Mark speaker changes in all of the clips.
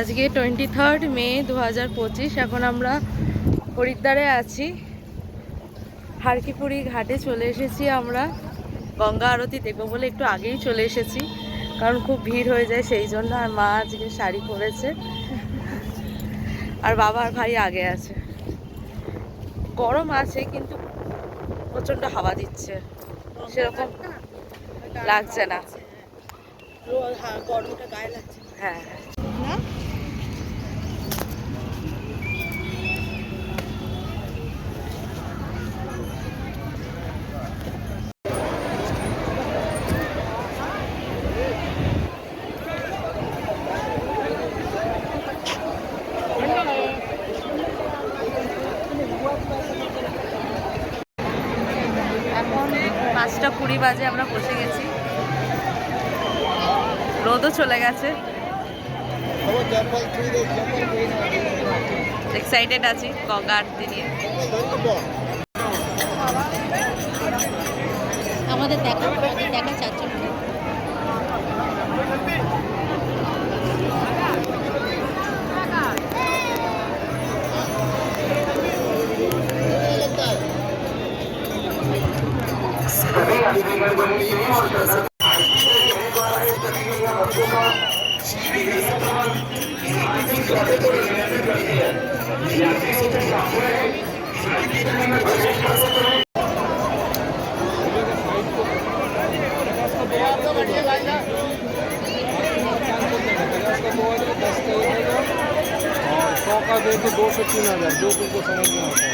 Speaker 1: আজকে 23 মে 2025। এখন আমরা হরিদ্বারে আছি। হারকিপুরি ঘাটে চলে এসেছি আমরা। গঙ্গা আরতি দেখবো বলে একটু আগেই চলে এসেছি, কারণ খুব ভিড় হয়ে যায় সেই জন্য। আর মা আজকে শাড়ি পরেছে, আর বাবা আর ভাই আগে আছে। গরম আছে কিন্তু প্রচণ্ড হাওয়া দিচ্ছে, সেরকম লাগছে না। গরমটা গায়ে লাগছে। হ্যাঁ না। এখন 5:20 বাজে, আমরা বসে গেছি। রোদও চলে গেছে। এক্সাইটেড আছি গঙ্গা আরতি নিয়ে। আমাদের দেখা চাচ্ছি।
Speaker 2: और 100 का दे तो 2 से 3,000 जो तुमको समझ में आता है।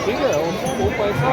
Speaker 2: ठीक है, वो पैसा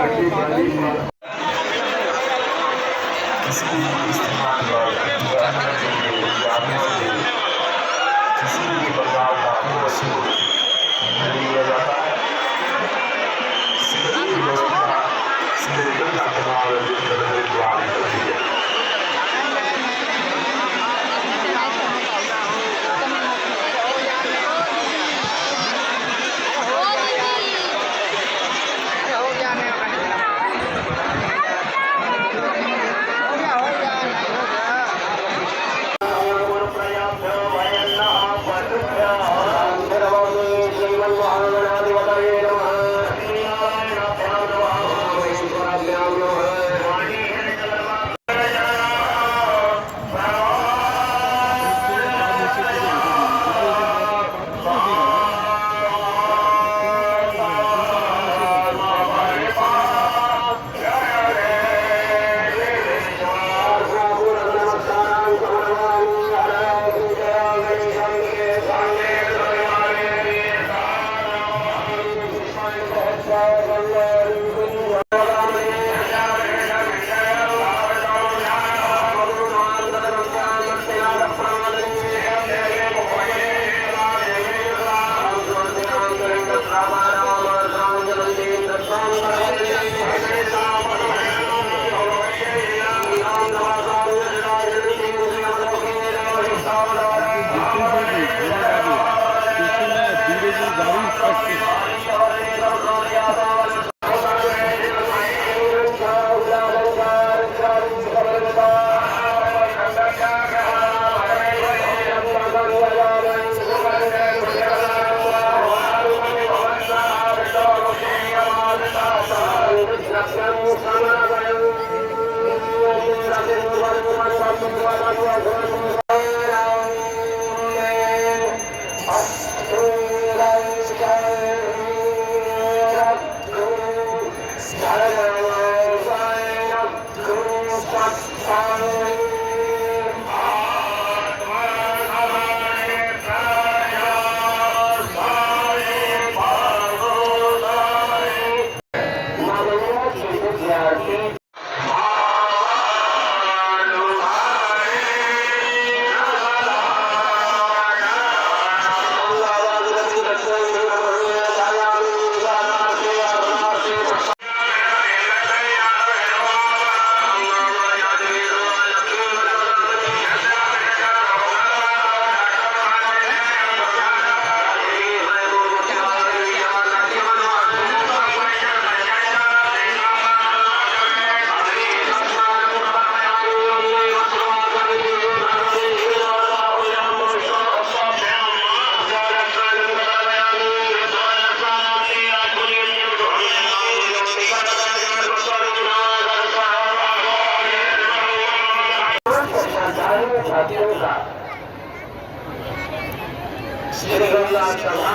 Speaker 3: श्री गंगा सभा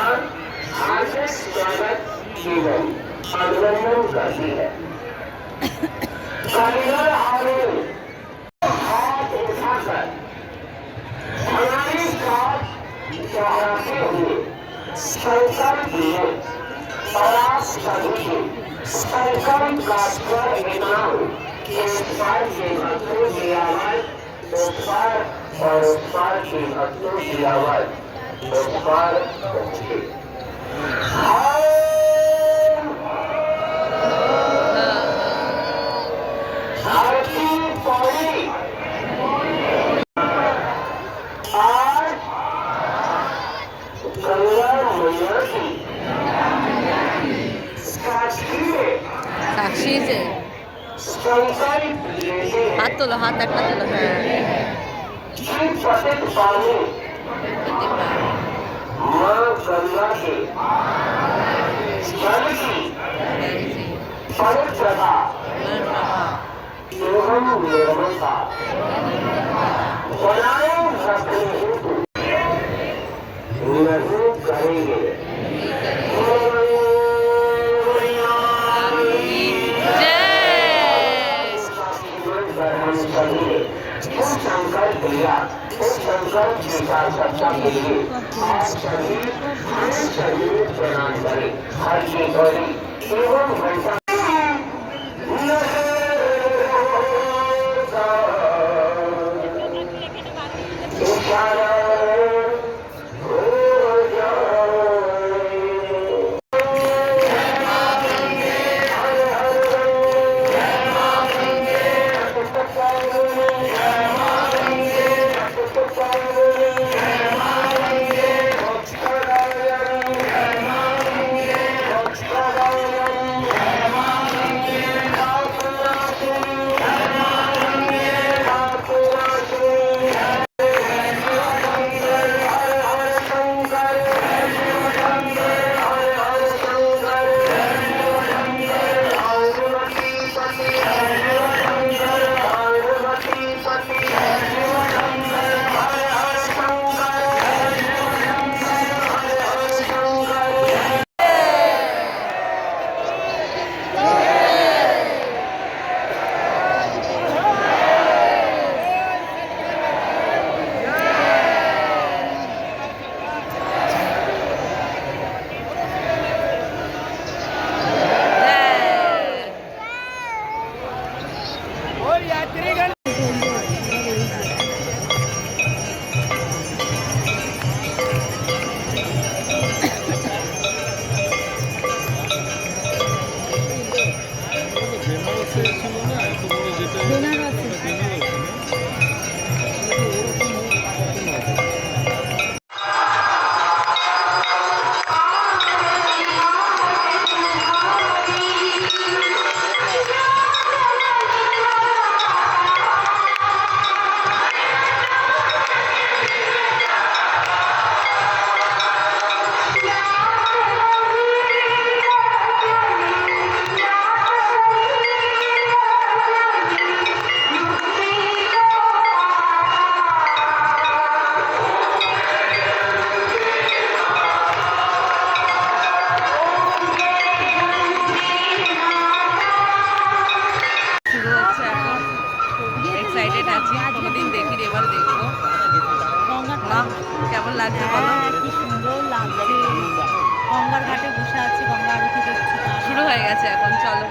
Speaker 3: हार्दिक स्वागत एवं अभिनंदन करती है। कारीगर आरोप हाथ उठाकर हमारे साथ दोहराते हुए संकल्प लिए और आप सभी के संकल्प का स्वर इनाम इस पार के भक्तों की आवाज उस पार और उस पार के भक्तों की आवाज उस पार पहुंचे। आरती पौड़ी आज गंगा मैया की
Speaker 1: साक्षी से
Speaker 3: संकल्प लेते हैं
Speaker 1: हाथ तोलो, हाथ একটা তোলো। হ্যাঁ
Speaker 3: कि पतित पानी माँ गंगा के जल की पवित्रता एवं निर्मलता बनाए रखने हेतु नहीं करेंगे। हम सभी ने संकल्प लिया। इस संकल्प के साथ सत्ता के लिए आप सभी प्रणाम करें। हर की गौरी एवं घंटा
Speaker 1: কেমন লাগছে বলো?
Speaker 4: কি সুন্দর লাগছে। গঙ্গার ঘাটে বসে আছি, গঙ্গা আরতি দেখছি।
Speaker 1: শুরু হয়ে গেছে এখন, চলো।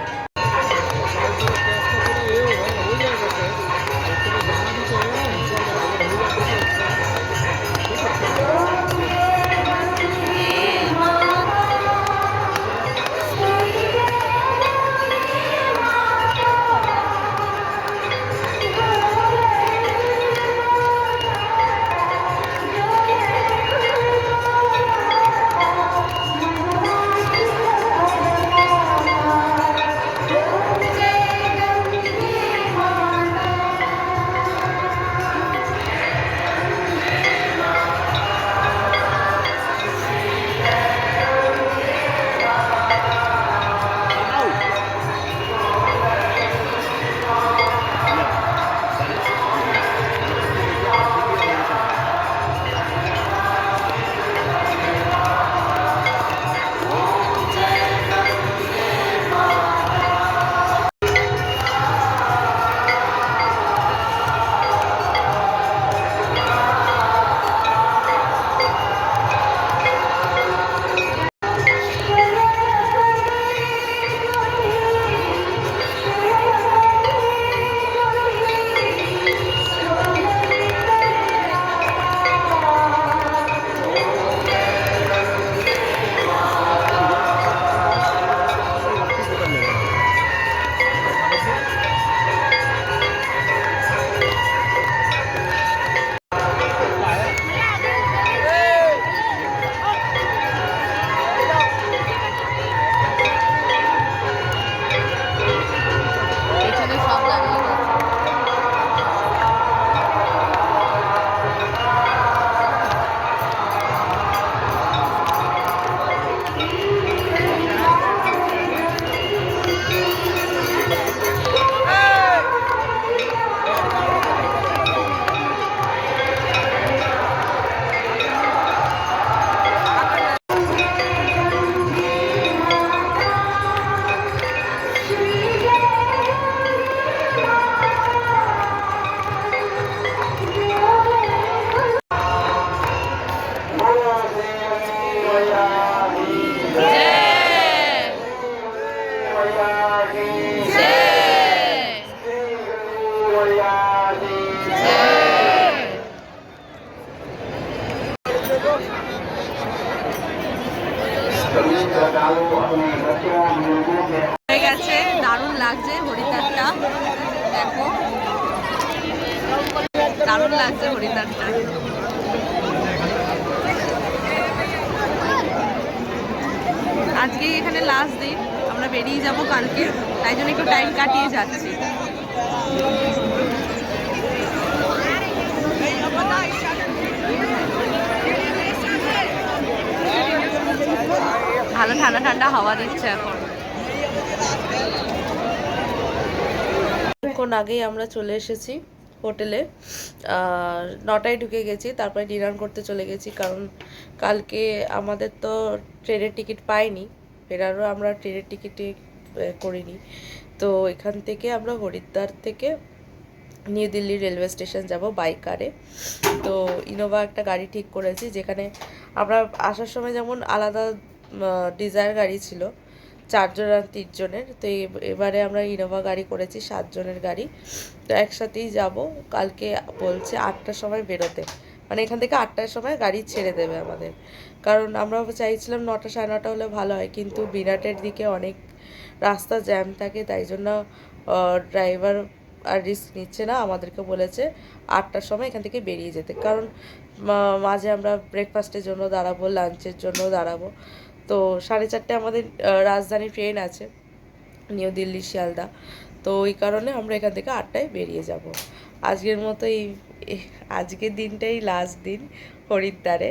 Speaker 1: হয়ে গেছে, দারুণ লাগছে হরিদ্বারটা, দেখো দারুণ লাগছে হরিদ্বারটা। আজকে এখানে লাস্ট দিন, আমরা বেরিয়ে যাব কালকে, তাই জন্য একটু টাইম কাটিয়ে যাচ্ছি। ভালো ঠান্ডা ঠান্ডা হাওয়া দিচ্ছে এখন। কিছুক্ষণ আগেই আমরা চলে এসেছি হোটেলে, 9টায় ঢুকে গেছি, তারপরে ডিনার করতে চলে গেছি, কারণ কালকে আমাদের তো ট্রেনের টিকিট পাইনি, ফেরারও আমরা ট্রেনের টিকিটে করিনি। তো এখান থেকে আমরা হরিদ্বার থেকে নিউ দিল্লি রেলওয়ে স্টেশন যাব বাই কারে। তো ইনোভা একটা গাড়ি ঠিক করেছি, যেখানে আমরা আসার সময় যেমন আলাদা ডিজায়ার গাড়ি ছিল 4 জন আর 3 জনের, তো এবারে আমরা ইনোভা গাড়ি করেছি 7 জনের গাড়ি। তো একসাথেই যাব, কালকে বলছে 8টার সময় বেরোতে, মানে এখান থেকে 8টার সময় গাড়ি ছেড়ে দেবে আমাদের। কারণ আমরা চাইছিলাম 9টা সাড়ে 9টা হলে ভালো হয়, কিন্তু বিরাটের দিকে অনেক রাস্তা জ্যাম থাকে, তাই জন্য ড্রাইভার আর রিস্ক নিচ্ছে না, আমাদেরকে বলেছে 8টার সময় এখান থেকে বেরিয়ে যেতে। কারণ মাঝে আমরা ব্রেকফাস্টের জন্য দাঁড়াবো, লাঞ্চের জন্য দাঁড়াবো। তো 4:30 আমাদের রাজধানী ট্রেন আছে নিউ দিল্লি শিয়ালদা, তো ওই কারণে আমরা এখান থেকে 8টায় বেরিয়ে যাব। আজকের মতো আজকের দিনটাই লাস্ট দিন হরিদ্বারে।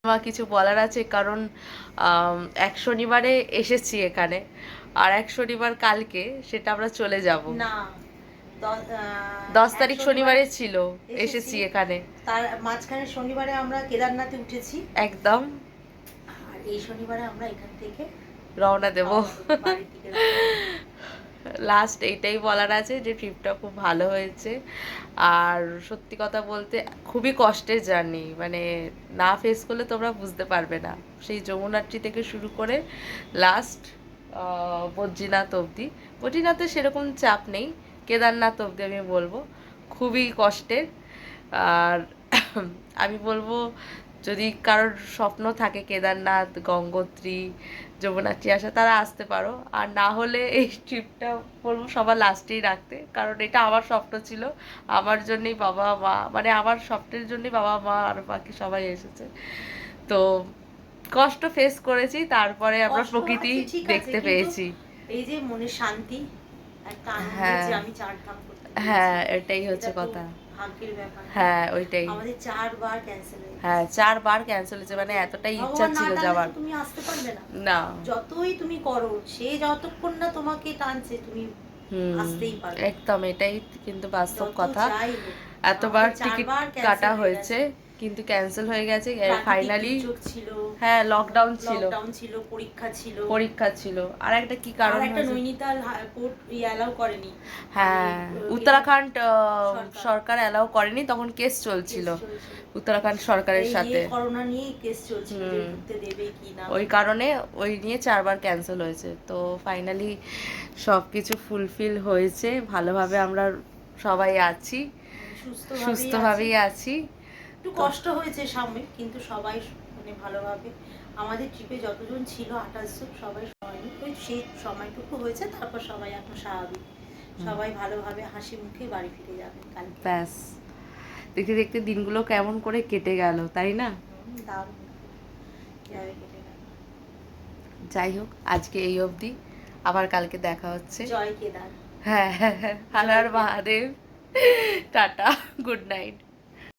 Speaker 1: আমার কিছু বলার আছে, কারণ এক শনিবারে এসেছি এখানে, আর এক শনিবার কালকে, সেটা আমরা চলে যাব
Speaker 4: না,
Speaker 1: 10 তারিখ শনিবারে ছিল, এসেছি এখানে,
Speaker 4: তার মাঝখানে শনিবারে আমরা কেদারনাথে উঠেছি
Speaker 1: একদম,
Speaker 4: আর এই শনিবারে আমরা এখান থেকে
Speaker 1: রওনা দেব।
Speaker 4: বাড়ির দিকে রওনা।
Speaker 1: লাস্ট এইটাই বলার আছে যে ট্রিপটা খুব ভালো হয়েছে, আর সত্যি কথা বলতে খুবই কষ্টের জার্নি, মানে না ফেস করলে তোমরা বুঝতে পারবে না। সেই যমুনাত্রী থেকে শুরু করে লাস্ট বদ্রীনাথ অবধি, বদ্রীনাথে সেরকম চাপ নেই, কেদারনাথ অবধি আমি বলবো খুবই কষ্টের। আর আমি বলবো যদি কারোর স্বপ্ন থাকে কেদারনাথ, গঙ্গোত্রী, যমুনাত্রী আসা, তারা আসতে পারো, আর না হলে এই ট্রিপটা বলবো সবার লাস্টেই রাখতে, কারণ এটা আমার স্বপ্ন ছিল, আমার জন্যই বাবা মা, মানে আমার স্বপ্নের জন্যই বাবা মা আর বাকি সবাই এসেছে। তো কষ্ট ফেস করেছি, তারপরে আমরা
Speaker 4: কষ্ট
Speaker 1: প্রকৃতি
Speaker 4: আছে, ঠিক আছে,
Speaker 1: দেখতে
Speaker 4: কিন্তু
Speaker 1: পেয়েছি।
Speaker 4: এই যে মনে শান্তি, একটা আনন্দ
Speaker 1: হ্যাঁ।
Speaker 4: যে আমি 4 ধাম করতে পেরেছি।
Speaker 1: হ্যাঁ, এটাই
Speaker 4: এটা
Speaker 1: হচ্ছে
Speaker 4: তো
Speaker 1: কথা।
Speaker 4: ভাগ্যের ব্যাপার।
Speaker 1: হ্যাঁ, ওইটাই।
Speaker 4: আমাদের 4 বার ক্যান্সেল হয়ে গেছে।
Speaker 1: হ্যাঁ, 4 বার ক্যান্সেল হয়েছে, মানে এতটাই ইচ্ছা
Speaker 4: ভগবান না
Speaker 1: ছিল
Speaker 4: টানলে
Speaker 1: যাওয়ার।
Speaker 4: তো তুমি আসতে পারবে না।
Speaker 1: না,
Speaker 4: যতই তুমি করো, সে যতক্ষণ না তোমাকে টানছে তুমি আসতেই পারবে।
Speaker 1: একদম এটাই কিন্তু বাস্তব
Speaker 4: যত
Speaker 1: কথা।
Speaker 4: যাই হোক,
Speaker 1: এতবার
Speaker 4: আমাদের 4
Speaker 1: টিকিট
Speaker 4: বার cancel
Speaker 1: কাটা
Speaker 4: হয়ে
Speaker 1: হয়েছে, কিন্তু ক্যান্সেল হয়ে গেছে
Speaker 4: প্রাকৃতিক
Speaker 1: ফাইনালি।
Speaker 4: দুর্যোগ ছিল,
Speaker 1: হ্যাঁ, লকডাউন ছিল,
Speaker 4: পরীক্ষা ছিল,
Speaker 1: আর একটা কি কারণ
Speaker 4: আর একটা
Speaker 1: হয়েছে?
Speaker 4: নৈনিতাল কোর্ট অ্যালাউ করেনি।
Speaker 1: হ্যাঁ, উত্তরাখণ্ড সরকার অ্যালাউ করেনি, তখন কেস চলছিল উত্তরাখণ্ড সরকারের সাথে,
Speaker 4: করোনা নিয়ে কেস চলছিল যে ঢুকতে দেবে কি না।
Speaker 1: ওই কারণে ওই নিয়ে 4 বার ক্যান্সেল হয়েছে। তো ফাইনালি সব কিছু ফুলফিল হয়েছে, ভালোভাবে আমরা সবাই আছি, সুস্থভাবেই আছি।
Speaker 4: একটু কষ্ট হয়েছে সাময়িক, কিন্তু সবাই মানে ভালোভাবে, আমাদের ট্রিপে যতজন ছিল 28 জন, সবাই হয়নি, ওই সেই সময়টুকু হয়েছে, তারপর সবাই এখন স্বাভাবিক, সবাই ভালোভাবে হাসি মুখে বাড়ি ফিরে যাবেন কাল।
Speaker 1: ব্যাস, দেখতে দেখতে দিনগুলো কেমন করে কেটে গেল, তাই না?
Speaker 4: দারুণ কিভাবে কেটে গেল।
Speaker 1: যাই হোক, আজকে এই অবধি, আবার কালকে দেখা হচ্ছে।
Speaker 4: জয় কেদার।
Speaker 1: হ্যাঁ, Har Har Mahadev, tata, good night.